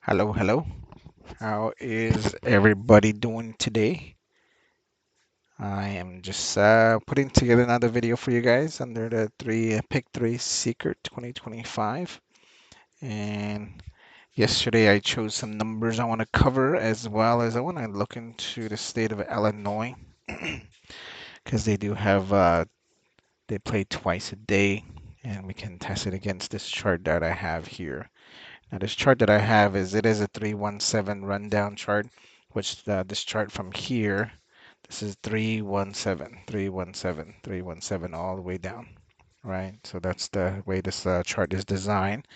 Hello, hello. How is everybody doing today? I am just putting together another video for you guys under the Pick 3 Secret 2025. And yesterday I chose some numbers I want to cover as well as I want to look into the state of Illinois because they do have they play twice a day and we can test it against this chart that I have here. Now this chart that I have is a 317 rundown chart, which this chart from here, this is 317, 317, 317 all the way down, right? So that's the way this chart is designed.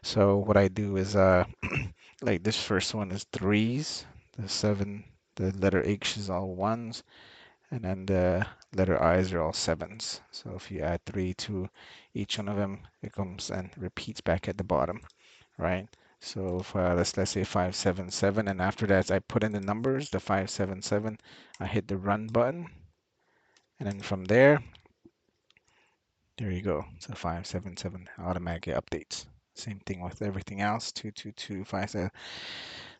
So what I do is like this first one is threes, the seven, the letter H is all ones, and then the letter I's are all sevens. So if you add three to each one of them, it comes and repeats back at the bottom, right? So if, let's say 577, and after that I put in the numbers, the 577, I hit the run button, and then from there you go. So 577 automatically updates. Same thing with everything else, 22257.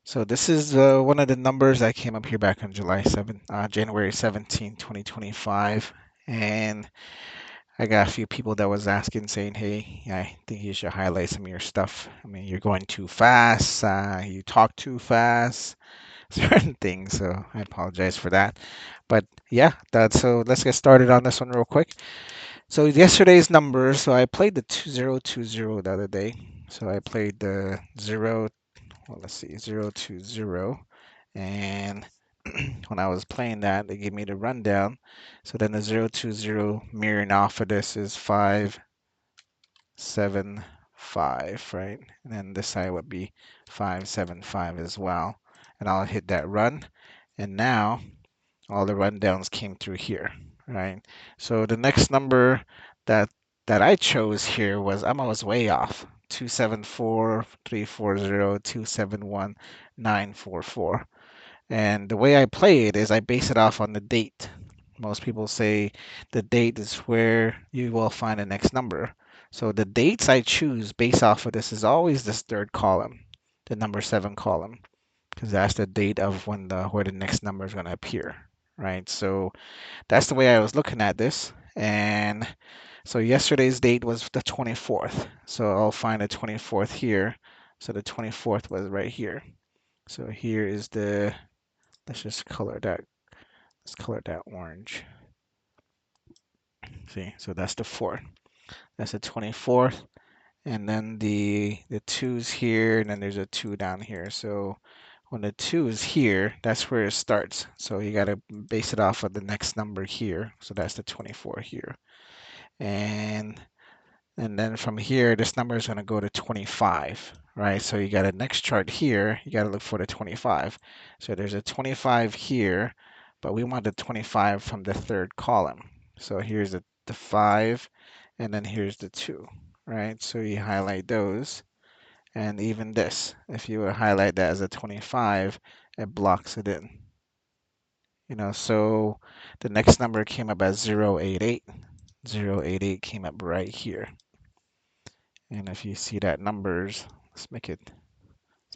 So this is one of the numbers that came up here back on January 17, 2025, and I got a few people that was asking, saying, "Hey, I think you should highlight some of your stuff. I mean, you're going too fast. You talk too fast, certain things." So I apologize for that. But yeah, that's so. Let's get started on this one real quick. So yesterday's numbers. So I played the 2020 the other day. So I played the zero. Well, let's see, 020, and when I was playing that, they gave me the rundown. So then the 020 mirroring off of this is 575, right? And then this side would be 575 as well. And I'll hit that run. And now all the rundowns came through here, right? So the next number that that I chose here was I was way off. 274 340 271 944. And the way I play it is I base it off on the date. Most people say the date is where you will find the next number. So the dates I choose based off of this is always this third column, the number seven column, because that's the date of when the where the next number is going to appear, right? So that's the way I was looking at this. And so yesterday's date was the 24th. So I'll find the 24th here. So the 24th was right here. So here is the let's just color that. Let's color that orange. See, so that's the 4th. That's the 24th. And then the two's here, and then there's a 2 down here. So when the 2 is here, that's where it starts. So you got to base it off of the next number here. So that's the 24 here. And and then from here, this number is going to go to 25, right? So you got a next chart here. You got to look for the 25. So there's a 25 here, but we want the 25 from the third column. So here's the 5, and then here's the 2, right? So you highlight those. And even this, if you would highlight that as a 25, it blocks it in. So the next number came up as 088. 088 came up right here. And if you see that numbers, let's make it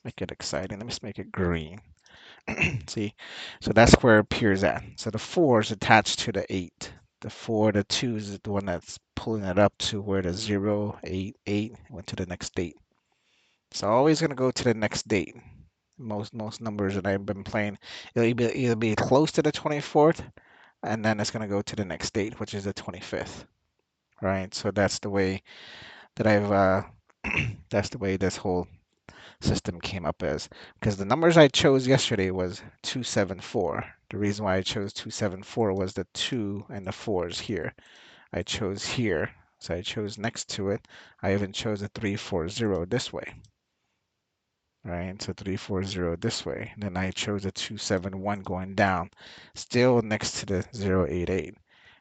exciting. Let me just make it green. See, so that's where it appears at. So the 4 is attached to the 8. The 2 is the one that's pulling it up to where the 088 went to the next date. So always gonna go to the next date. Most numbers that I've been playing, it'll either be close to the 24th, and then it's gonna go to the next date, which is the 25th. Right? So that's the way that I've that's the way this whole system came up as, because the numbers I chose yesterday was 274. The reason why I chose 274 was the 2 and the 4s here. I chose here, so I chose next to it. I even chose a 340 this way, right? So 340 this way. And then I chose a 271 going down, still next to the 088.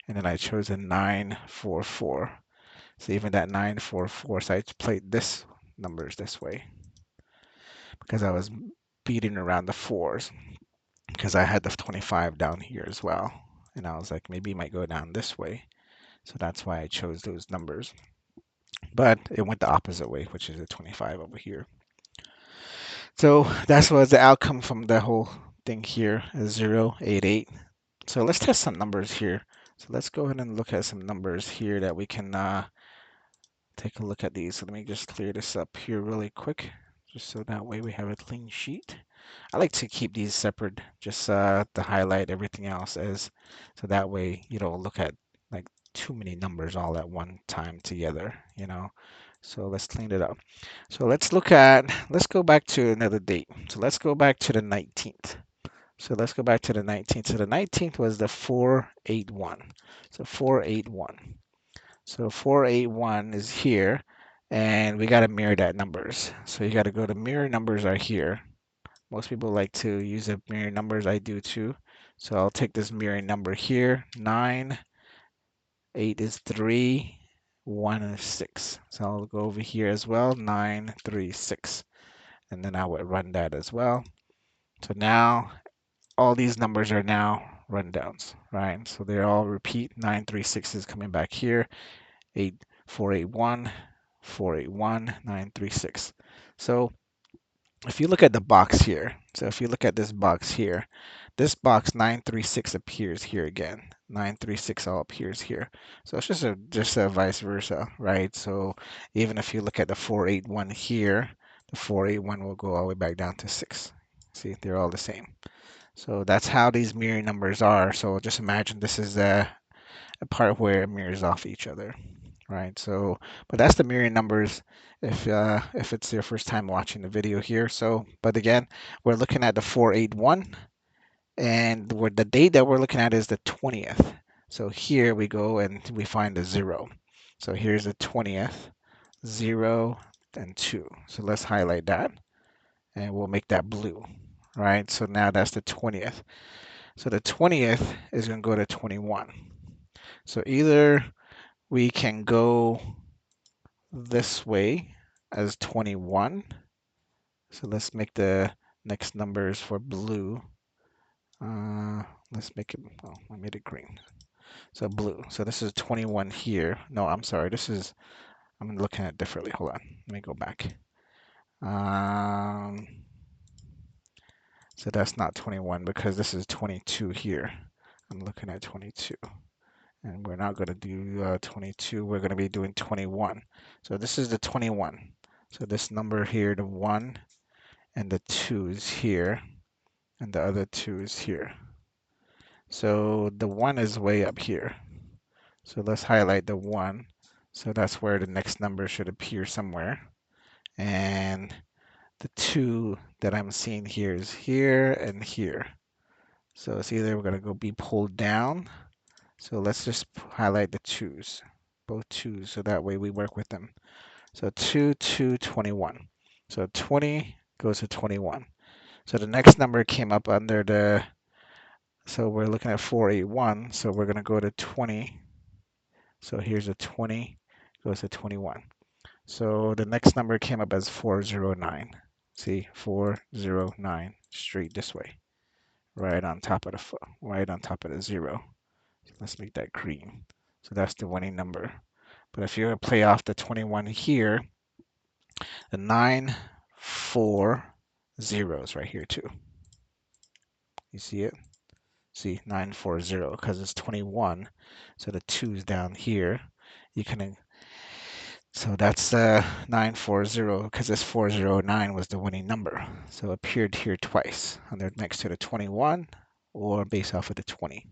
And then I chose a 944. So even that 944, so I played this numbers this way because I was beating around the 4s because I had the 25 down here as well. And I was like, maybe it might go down this way. So that's why I chose those numbers. But it went the opposite way, which is a 25 over here. So that's was the outcome from the whole thing here, 088. So let's test some numbers here. So let's go ahead and look at some numbers here that we can take a look at these. So let me just clear this up here really quick, just so that way we have a clean sheet. I like to keep these separate, just to highlight everything else as, so that way you don't look at like too many numbers all at one time together, you know. So let's clean it up. So let's go back to another date. So let's go back to the 19th. So let's go back to the 19th. So the 19th was the 481. So 481. So 481 is here, and we got to mirror that numbers. So you got to go to mirror numbers are here. Most people like to use the mirror numbers. I do too. So I'll take this mirroring number here. 9, 8 is 3, 1 is 6. So I'll go over here as well. 9, 3, 6. And then I would run that as well. So now all these numbers are now rundowns, right? So they all repeat. 936 is coming back here. 8481, 481, 936. So if you look at the box here, so if you look at this box here, this box 936 appears here again. 936 all appears here. So it's just a vice versa, right? So even if you look at the 481 here, the 481 will go all the way back down to 6. See, they're all the same. So that's how these mirror numbers are. So just imagine this is a part where it mirrors off each other, right? So, but that's the mirror numbers if it's your first time watching the video here. So, but again, we're looking at the 481, and the date that we're looking at is the 20th. So here we go and we find the 0. So here's the 20th, 0 and 2. So let's highlight that and we'll make that blue, right? So now that's the 20th. So the 20th is going to go to 21. So either we can go this way as 21. So let's make the next numbers for blue. Let's make it, oh, I made it green. So blue. So this is 21 here. No, I'm sorry. I'm looking at it differently. Hold on. Let me go back. Um, so that's not 21 because this is 22 here. I'm looking at 22. And we're not going to do 22. We're going to be doing 21. So this is the 21. So this number here, the 1 and the 2 is here, and the other 2 is here. So the 1 is way up here. So let's highlight the 1. So that's where the next number should appear somewhere. And the 2 that I'm seeing here is here and here. So it's either we're going to go be pulled down. So let's just highlight the 2's, both 2's, so that way we work with them. So 2, 2, 21. So 20 goes to 21. So the next number came up under the, so we're looking at 481. So we're going to go to 20. So here's a 20, goes to 21. So the next number came up as 409. See, 409, straight this way, right on top of right on top of the 0. So let's make that green. So that's the winning number. But if you play off the 21 here, the 9, 4, 0 is right here too. You see it? See, 940 because it's 21. So the 2 is down here. You can, so that's 940 because this 409 was the winning number. So it appeared here twice, either next to the 21 or based off of the 20.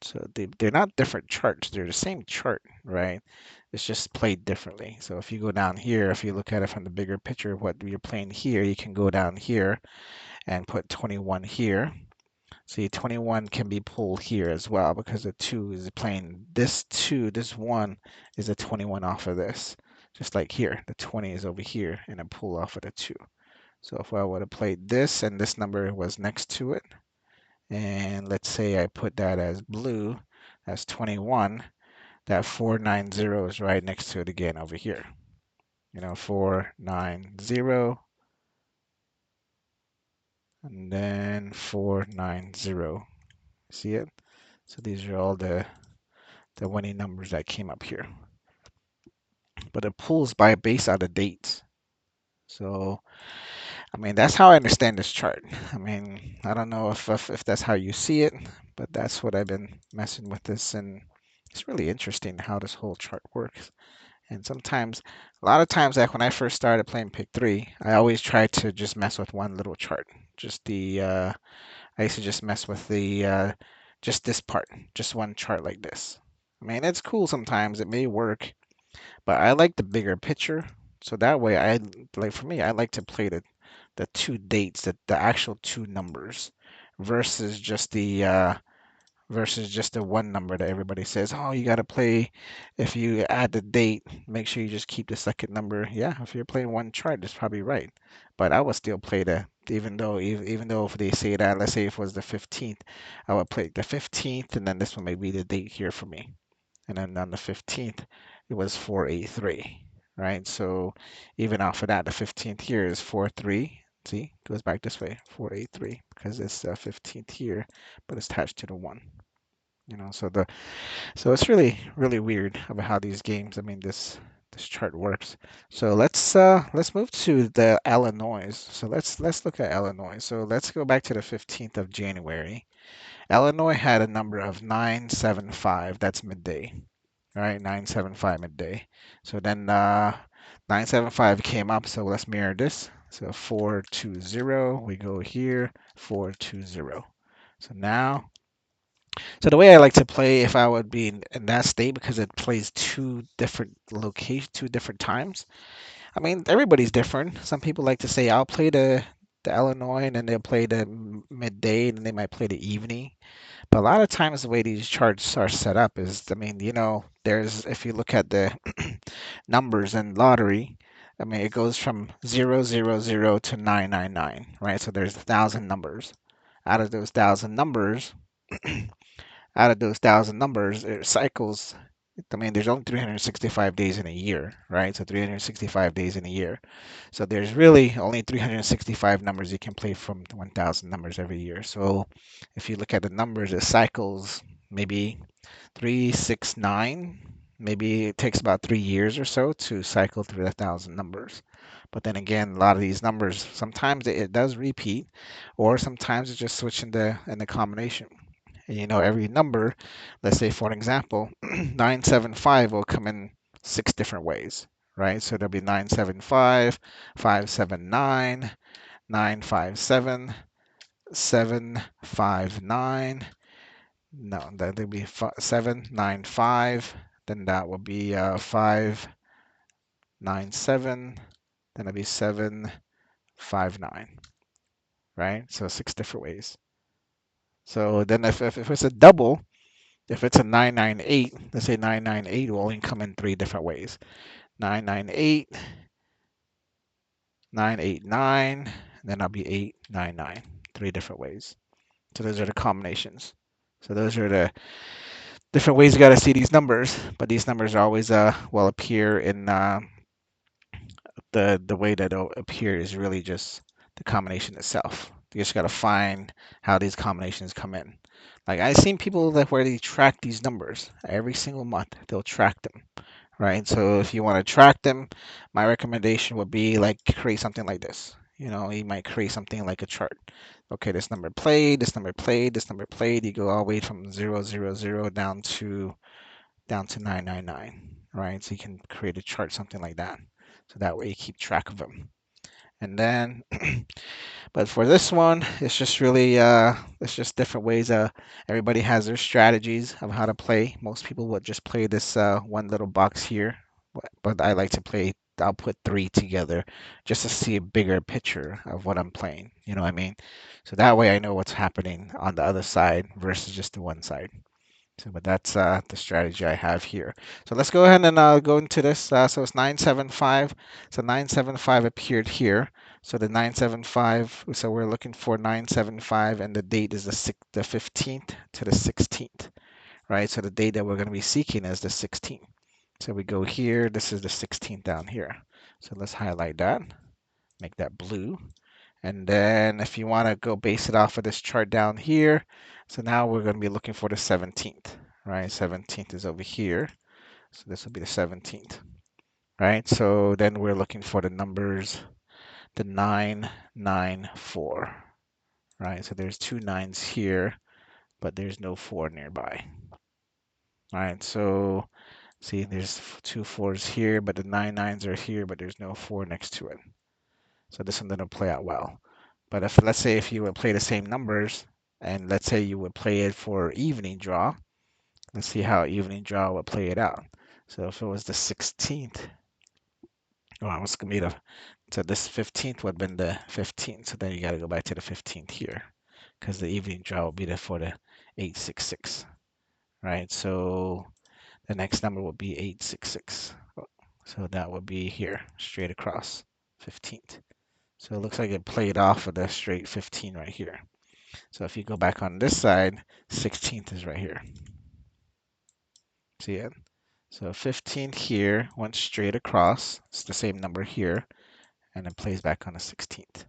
So they're not different charts. They're the same chart, right? It's just played differently. So if you go down here, if you look at it from the bigger picture of what you're playing here, you can go down here and put 21 here. See, 21 can be pulled here as well because the 2 is playing this 2, this 1 is a 21 off of this. Just like here, the 20 is over here and a pull off of the 2. So if I would have played this and this number was next to it, and let's say I put that as blue, as 21, that 490 is right next to it again over here. You know, 490, and then 490. See it? So these are all the winning numbers that came up here. But it pulls by based on the dates. So I mean, that's how I understand this chart. I mean, I don't know if that's how you see it, but that's what I've been messing with this, and it's really interesting how this whole chart works. And sometimes, a lot of times, like when I first started playing Pick 3, I always tried to just mess with one little chart. Just I used to just mess with just this part, just one chart like this. I mean, it's cool sometimes, it may work, but I like the bigger picture. So that way, like for me, I like to play the two dates, the actual two numbers, versus just the one number that everybody says, oh, you got to play. If you add the date, make sure you just keep the second number. Yeah, if you're playing one chart, that's probably right. But I would still play even though if they say that, let's say if it was the 15th, I would play the 15th, and then this one may be the date here for me. And then on the 15th, it was 483, right? So even off of that, the 15th here is 43. See, goes back this way, 483, because it's the 15th here, but it's attached to the one. So it's really weird about how these games, I mean, this chart works. So let's move to the Illinois. So let's look at Illinois. So let's go back to the 15th of January. Illinois had a number of 975. That's midday. All right, 975 midday. So then 975 came up, so let's mirror this. So 420, we go here, 420. So now, so the way I like to play if I would be in that state, because it plays two different locations, two different times. I mean, everybody's different. Some people like to say, I'll play the Illinois, and then they'll play the midday, and then they might play the evening. But a lot of times the way these charts are set up is, I mean, there's if you look at the numbers in lottery, I mean, it goes from 000 to 999, right? So there's 1,000 numbers. Out of those thousand numbers, it cycles. I mean, there's only 365 days in a year, right? So 365 days in a year. So there's really only 365 numbers you can play from 1,000 numbers every year. So if you look at the numbers, it cycles maybe 369. Maybe it takes about 3 years or so to cycle through 1,000 numbers. But then again, a lot of these numbers, sometimes it does repeat, or sometimes it's just switch in the combination. And every number, let's say for an example, 975 will come in six different ways, right? So there'll be 975, 579, 957, 759. No, that'll be 795. Then that will be 597. Then it'll be 759, right? So six different ways. So then if it's a double, if it's a 998, let's say 998 will only come in three different ways. 998, 989, then that'll be 899. Three different ways. So those are the combinations. So those are the different ways you got to see these numbers, but these numbers always will appear in the way that it'll appear is really just the combination itself. You just got to find how these combinations come in. Like I've seen people that where they track these numbers every single month. They'll track them, right? So if you want to track them, my recommendation would be like create something like this. You might create something like a chart. Okay, this number played, this number played, this number played. You go all the way from 000 down to 999, right? So you can create a chart, something like that. So that way you keep track of them. And then, but for this one, it's just different ways. Everybody has their strategies of how to play. Most people would just play this one little box here, but I like to play. I'll put three together just to see a bigger picture of what I'm playing. You know what I mean? So that way I know what's happening on the other side versus just the one side. So, but that's the strategy I have here. So let's go ahead and go into this. So it's 975. So 975 appeared here. So the 975. So we're looking for 975, and the date is the 15th to the 16th, right? So the date that we're going to be seeking is the 16th. So we go here. This is the 16th down here. So let's highlight that, make that blue. And then if you want to go base it off of this chart down here, so now we're going to be looking for the 17th, right? 17th is over here. So this will be the 17th, right? So then we're looking for the numbers the 994, right? So there's two nines here, but there's no 4 nearby. All right, so see, there's two 4s here, but the 9 9s are here, but there's no 4 next to it. So this one didn't play out well. But if, let's say, if you would play the same numbers, and let's say you would play it for evening draw, let's see how evening draw would play it out. So if it was the 16th, oh, I was gonna be the, so this 15th would have been the 15th. So then you got to go back to the 15th here, because the evening draw will be there for the 866, right? So the next number would be 866. So that would be here, straight across, 15th. So it looks like it played off of the straight 15 right here. So if you go back on this side, 16th is right here. See it? So 15 here went straight across. It's the same number here, and it plays back on the 16th.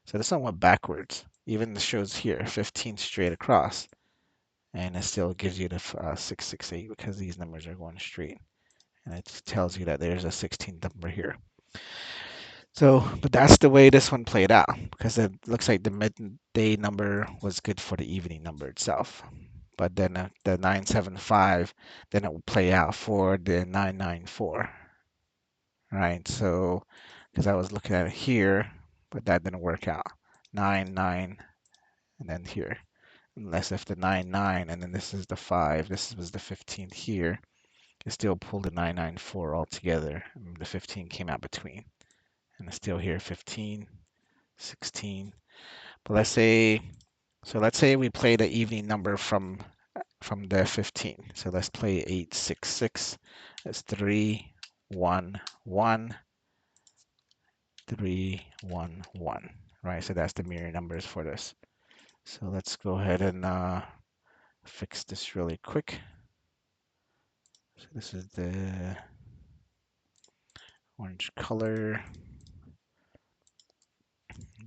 So this one went backwards. Even it shows here 15 straight across, and it still gives you the 668 because these numbers are going straight. And it tells you that there's a 16th number here. So, but that's the way this one played out because it looks like the midday number was good for the evening number itself. But then the 975, then it will play out for the 994, right? So, because I was looking at it here, but that didn't work out. 9, 9, and then here. Unless if the 9, 9, and then this is the 5, this was the 15 here, it still pulled the 994 all together. And the 15 came out between. And it's still here 15, 16. But let's say, so let's say we play the evening number from the 15. So let's play 866. That's 3, 1, 1, 3, 1, 1. Right? So that's the mirror numbers for this. So let's go ahead and fix this really quick. So this is the orange color.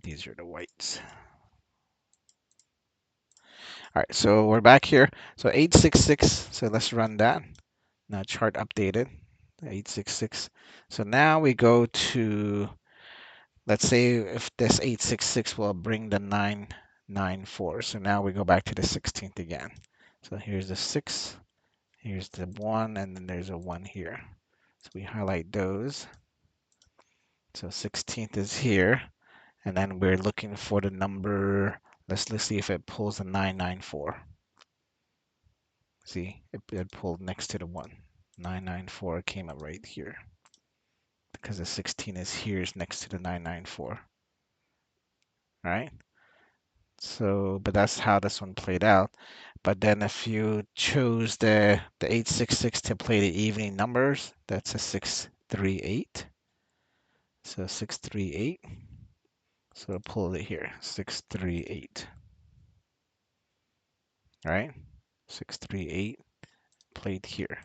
These are the whites. All right, so we're back here. So 866, so let's run that. Now chart updated, 866. So now we go to, let's say if this 866 will bring the 994. So now we go back to the 16th again. So here's the 6, here's the 1, and then there's a 1 here. So we highlight those. So 16th is here, and then we're looking for the number. Let's see if it pulls a 994. See, it pulled next to the 1. 994 came up right here because the 16 is here is next to the 994. All right. So, but that's how this one played out. But then if you choose the 866 to play the evening numbers, that's a 638. So 638. So pull it here, 638. All right. 638 played here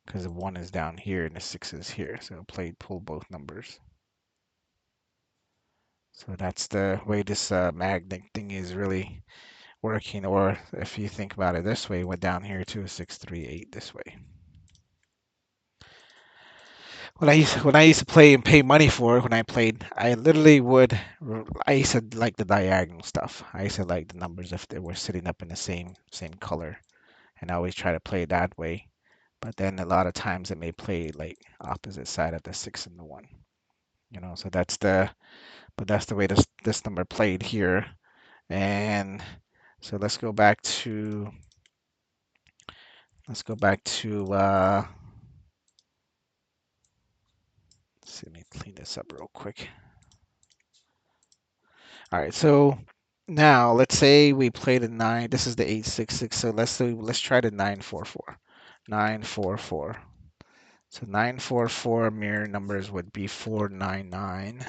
because the 1 is down here and the 6 is here. So pull both numbers. So that's the way this magnet thing is really working. Or if you think about it this way, went down here to a 638 this way. When I used to play and pay money for it, when I played, I literally would. I used to like the diagonal stuff. I used to like the numbers if they were sitting up in the same color, and I always try to play it that way. But then a lot of times it may play like opposite side of the 6 and the 1. So that's the way this number played here. And so let's go back to let me clean this up real quick. All right, so now let's say we played a 9. This is the 866. So let's try the 944. 944. So 944 mirror numbers would be 499.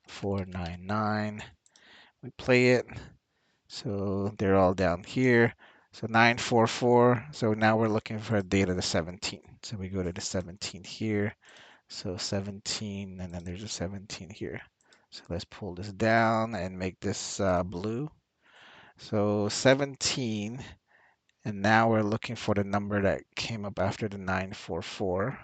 499. We play it. So they're all down here. So 944. So now we're looking for a date of the 17th. So we go to the 17th here. So 17, and then there's a 17 here. So let's pull this down and make this blue. So 17, and now we're looking for the number that came up after the 944.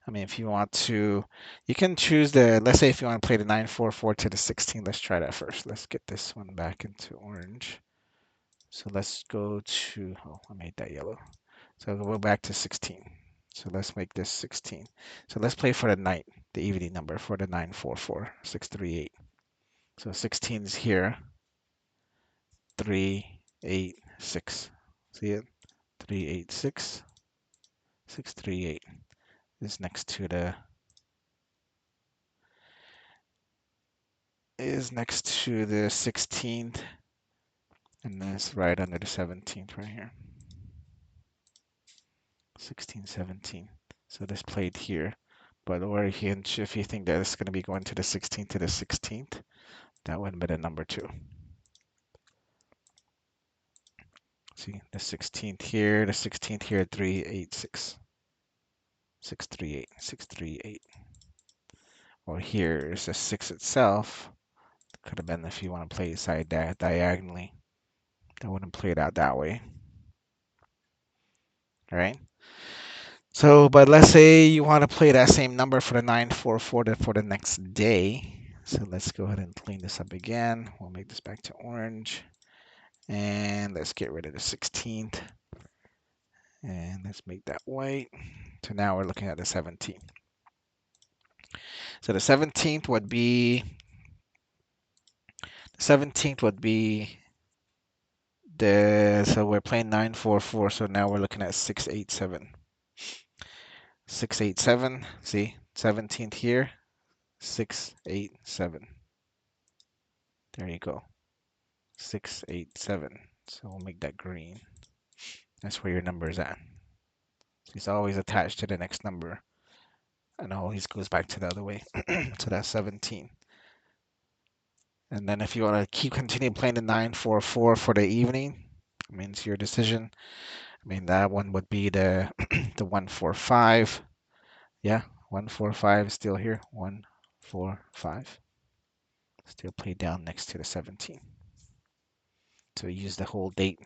I mean, if you want to, you can choose the, let's say if you want to play the 944 to the 16, let's try that first. Let's get this one back into orange. So let's go to, oh, I made that yellow. So we'll go back to 16. So let's make this 16. So let's play for the night, the evening number for the 944, 638. So 16 is here, 386. See it? 386, 638 is next to the is next to the 16th, and then it's right under the 17th right here. 16, 17. So this played here. But or if you think that it's going to be going to the 16th to the 16th, that would have been a number 2. See, the 16th here, the 16th here, 386, 638, 638. Or here is the 6 itself. Could have been if you want to play it side diagonally. That wouldn't play it out that way. All right. So, but let's say you want to play that same number for the 944 for the next day. So let's go ahead and clean this up again. We'll make this back to orange. And let's get rid of the 16th. And let's make that white. So now we're looking at the 17th. So the 17th would be so we're playing 944, so now we're looking at 687. 687, see, 17th here, 687. There you go. 687. So we'll make that green. That's where your number is at. So it's always attached to the next number. And always goes back to the other way. So that's 17. And then if you want to continue playing the 944 for the evening, I mean, it's your decision. I mean, that one would be the the 145. Yeah, 145 is still here. 145. Still played down next to the 17. So we use the whole date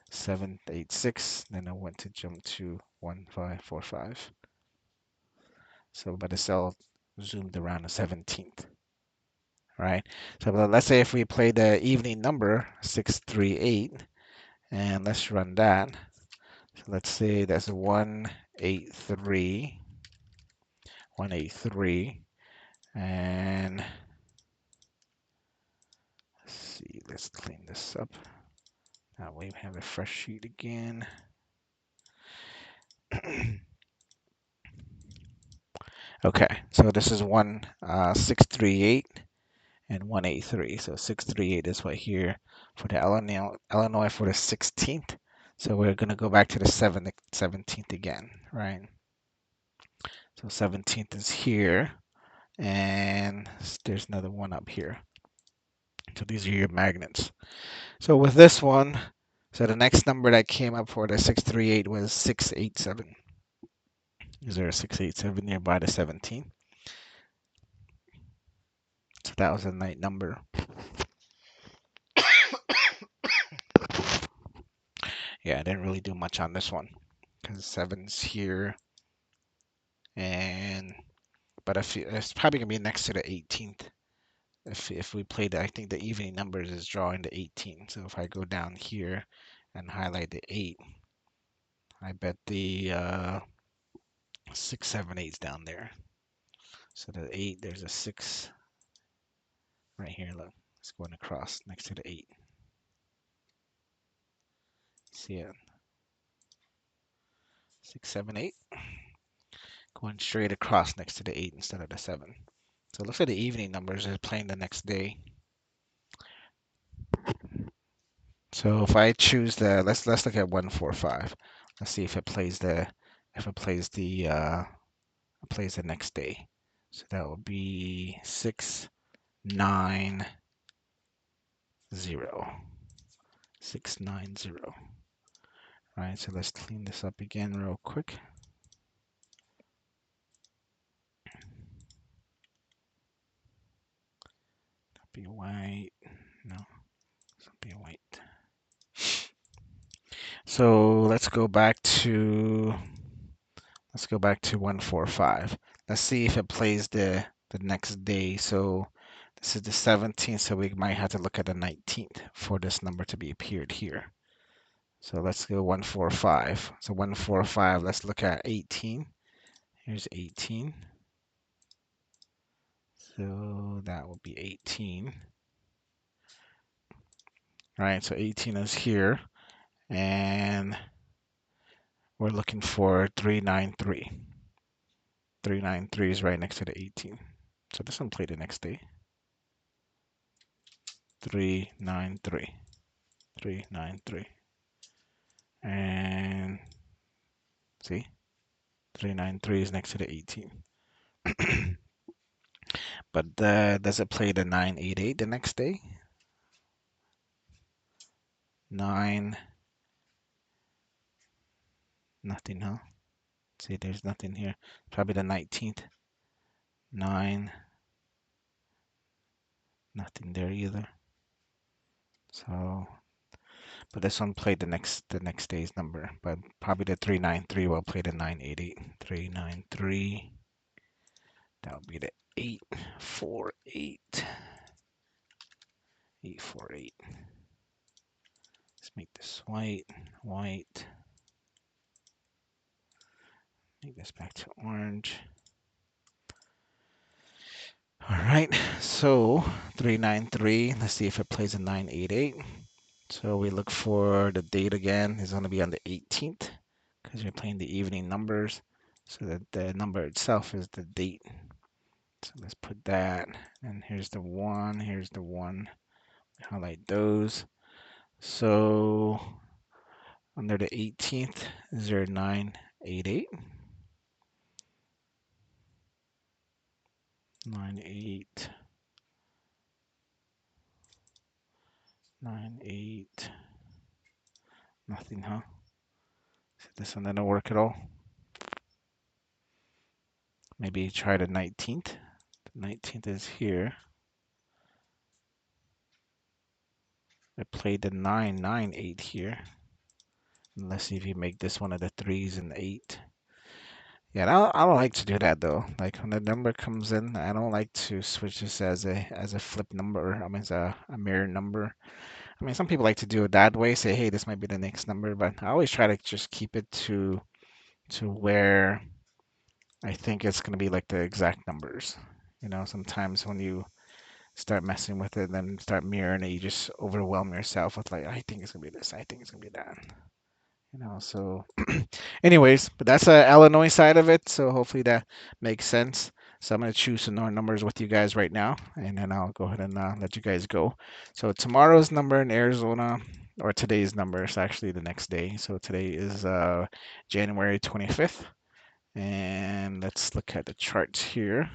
786. Then I went to jump to 1545. So, but it's all zoomed around the 17th, right? So let's say if we play the evening number 638, and let's run that. So let's say that's 183, 183, and let's see, let's clean this up. That way we have a fresh sheet again. Okay, so this is 638 and 183. So 638 is right here for the Illinois for the 16th. So we're going to go back to the 17th again, right? So 17th is here, and there's another one up here. So these are your magnets. So with this one, so the next number that came up for the 638 was 687. Is there a 687 nearby the 17th? So that was a night number. Yeah, I didn't really do much on this one because 7's here, and but it's probably gonna be next to the 18th. If we play the, I think the evening numbers is drawing the 18. So if I go down here and highlight the 8, I bet the 6, 7, 8's down there. So the 8, there's a 6 right here. Look, it's going across next to the 8. See it? 6, 7, 8. Going straight across next to the 8 instead of the 7. So it looks like the evening numbers are playing the next day. So if I choose the, let's look at 145. Let's see if it plays the plays the next day. So that will be 6, 9, 0. 6, 9, 0. All right, so let's clean this up again real quick. Be white. No, be white. So let's go back to Let's go back to 145. Let's see if it plays the next day. So this is the 17th, so we might have to look at the 19th for this number to be appeared here. So let's go 145. So 145, let's look at 18. Here's 18. So that will be 18. All right, so 18 is here, and we're looking for 393. 393 is right next to the 18. So this one played the next day. 393. 393. And see, 393 is next to the 18. But does it play the 988 the next day? 9, nothing, huh? See, there's nothing here. Probably the 19th. 9, nothing there either. So, but this one played the next day's number. But probably the 393 will play the 988. 393. That would be the 848. 848. Let's make this white, white. Make this back to orange. All right, so 393. Let's see if it plays a 988. So we look for the date again. It's going to be on the 18th because you're playing the evening numbers. So that the number itself is the date. So let's put that. And here's the 1. Here's the 1. Highlight those. So under the 18th, 0988. 98. 98. Nothing, huh? So this one didn't work at all. Maybe try the 19th. The 19th is here. I played the 998 here. And let's see if you make this one of the 3s and 8. Yeah, I don't like to do that though. Like when the number comes in, I don't like to switch this as a flip number. I mean, as a mirror number. I mean, some people like to do it that way. Say, hey, this might be the next number, but I always try to just keep it to where I think it's gonna be like the exact numbers. Sometimes when you start messing with it, then start mirroring it, you just overwhelm yourself with like, I think it's gonna be this, I think it's gonna be that. So anyways, but that's the Illinois side of it. So hopefully that makes sense. So I'm gonna choose some more numbers with you guys right now, and then I'll go ahead and let you guys go. So tomorrow's number in Arizona, or today's number is actually the next day. So today is January 25th. And let's look at the charts here.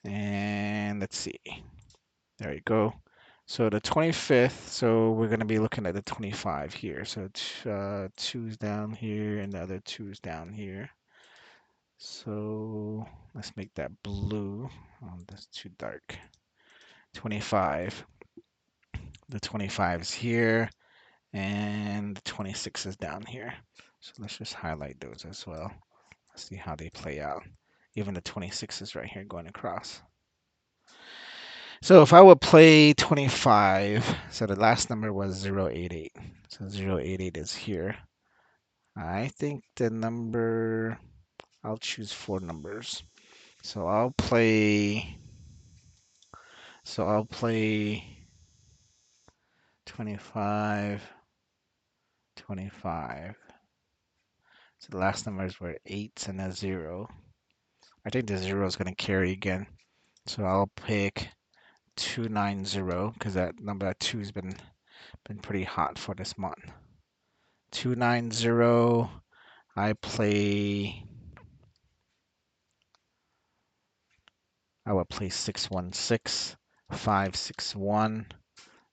And let's see. There you go. So the 25th, so we're going to be looking at the 25 here. So two's down here and the other two's down here. So let's make that blue. Oh, that's too dark. 25. The 25 is here and the 26 is down here. So let's just highlight those as well. Let's see how they play out. Even the 26 is right here going across. So if I would play 25, so the last number was 088. So 088 is here. I think the number, I'll choose 4 numbers. So I'll play 25, 25. So the last numbers were 8s and a 0. I think the 0 is going to carry again. So I'll pick 290 because that number, that 2 has been pretty hot for this month. 290. I will play 616, 561,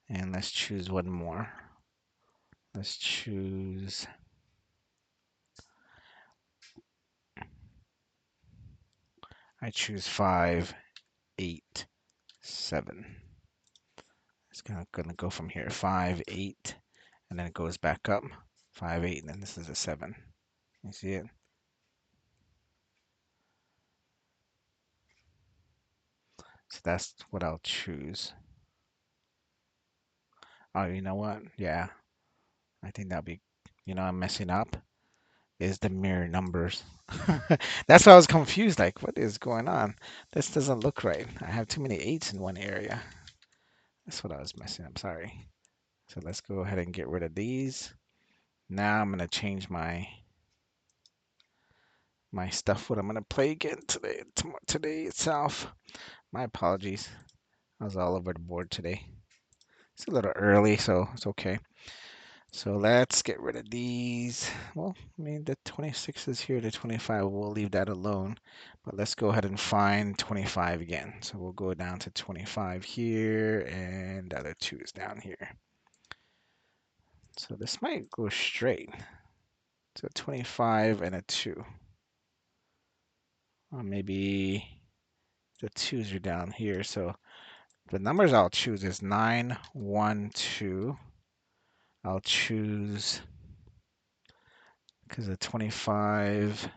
and let's choose one more. Let's choose. I choose 587. It's gonna go from here. 5, 8, and then it goes back up. 5, 8, and then this is a 7. You see it? So that's what I'll choose. Oh, you know what? Yeah, I think that'll be, I'm messing up. Is the mirror numbers. That's why I was confused. Like, what is going on? This doesn't look right. I have too many eights in one area. That's what I was messing up. Sorry. So let's go ahead and get rid of these. Now I'm gonna change my stuff. What I'm gonna play again today itself. My apologies. I was all over the board today. It's a little early, so it's okay. So let's get rid of these. Well, I mean, the 26 is here, the 25, we'll leave that alone. But let's go ahead and find 25 again. So we'll go down to 25 here, and the other two is down here. So this might go straight. So 25 and a 2. Or maybe the 2's are down here. So the numbers I'll choose is 9, 1, 2. I'll choose, because the 25,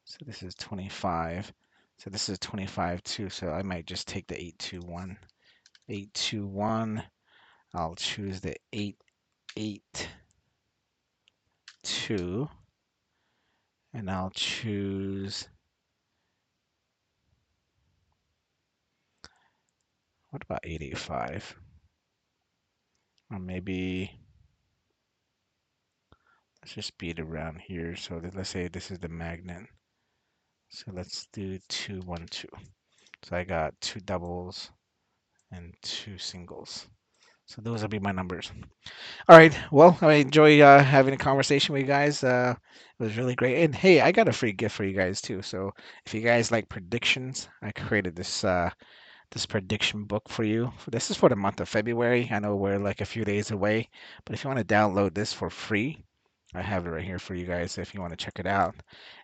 so this is 25. So this is 25 too. So I might just take the 821. 821. I'll choose the 882. And I'll choose, what about 885? Or maybe let's just beat around here. So let's say this is the magnet. So let's do 212. So I got 2 doubles and 2 singles. So those will be my numbers. All right. Well, I enjoy having a conversation with you guys. It was really great. And hey, I got a free gift for you guys too. So if you guys like predictions, I created this prediction book for you. This is for the month of February. I know we're like a few days away, but if you want to download this for free, I have it right here for you guys if you want to check it out.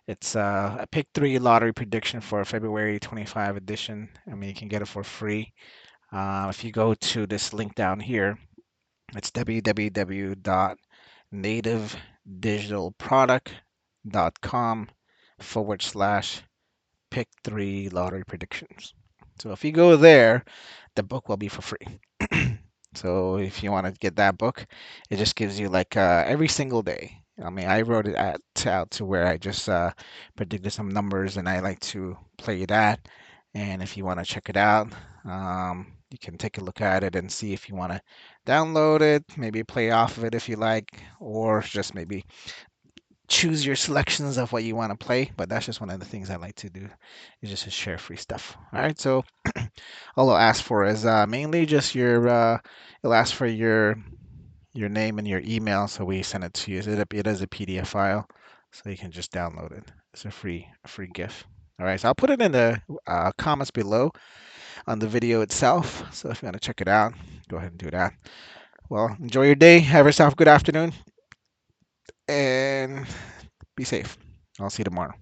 It's a pick three lottery prediction for February 25 edition. I mean, you can get it for free. If you go to this link down here, it's www.nativedigitalproduct.com/, pick three lottery predictions. So if you go there, the book will be for free. So if you want to get that book, it just gives you like every single day. I mean, I wrote it out to where I just predicted some numbers, and I like to play that. And if you want to check it out, you can take a look at it and see if you want to download it, maybe play off of it if you like, or just maybe choose your selections of what you want to play. But that's just one of the things I like to do, is just to share free stuff. All right, so all I'll ask for is mainly just it'll ask for your name and your email, so we send it to you. It is a PDF file, so you can just download it. It's a free gift. All right, so I'll put it in the comments below on the video itself. So if you want to check it out, go ahead and do that. Well, enjoy your day. Have yourself a good afternoon, and be safe. I'll see you tomorrow.